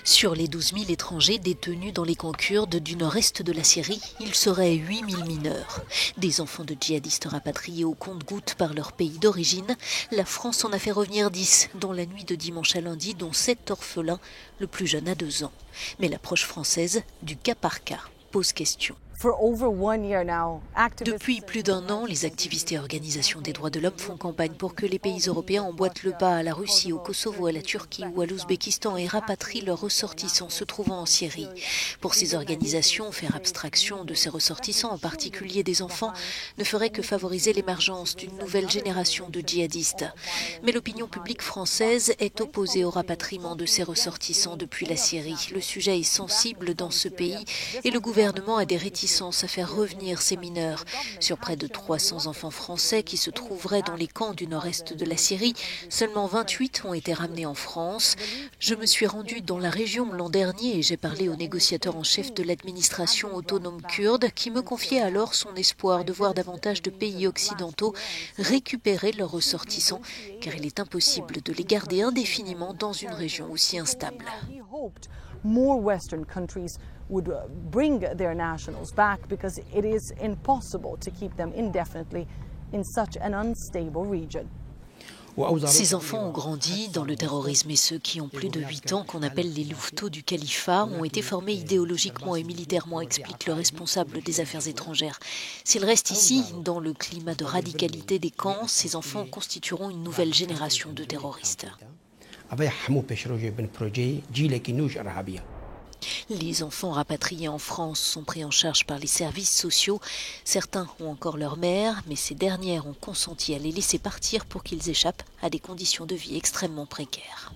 Sur les 12 000 étrangers détenus dans les camps kurdes du nord-est de la Syrie, il serait 8 000 mineurs. Des enfants de djihadistes rapatriés au compte-gouttes par leur pays d'origine. La France en a fait revenir 10 dans la nuit de dimanche à lundi, dont 7 orphelins, le plus jeune à 2 ans. Mais l'approche française, du cas par cas, pose question. Depuis plus d'un an, les activistes et organisations des droits de l'homme font campagne pour que les pays européens emboîtent le pas à la Russie, au Kosovo, à la Turquie ou à l'Ouzbékistan et rapatrient leurs ressortissants se trouvant en Syrie. Pour ces organisations, faire abstraction de ces ressortissants, en particulier des enfants, ne ferait que favoriser l'émergence d'une nouvelle génération de djihadistes. Mais l'opinion publique française est opposée au rapatriement de ces ressortissants depuis la Syrie. Le sujet est sensible dans ce pays et le gouvernement a des réticences à faire revenir ces mineurs. Sur près de 300 enfants français qui se trouveraient dans les camps du nord-est de la Syrie, seulement 28 ont été ramenés en France. Je me suis rendue dans la région l'an dernier et j'ai parlé au négociateur en chef de l'administration autonome kurde qui me confiait alors son espoir de voir davantage de pays occidentaux récupérer leurs ressortissants, car il est impossible de les garder indéfiniment dans une région aussi instable. More Western countries would bring their nationals back because it is impossible to keep them indefinitely in such an unstable region. Ces enfants ont grandi dans le terrorisme et ceux qui ont plus de 8 ans, qu'on appelle les louveteaux du califat, ont été formés idéologiquement et militairement, explique le responsable des affaires étrangères. S'ils restent ici, dans le climat de radicalité des camps, ces enfants constitueront une nouvelle génération de terroristes. Les enfants rapatriés en France sont pris en charge par les services sociaux. Certains ont encore leur mère, mais ces dernières ont consenti à les laisser partir pour qu'ils échappent à des conditions de vie extrêmement précaires.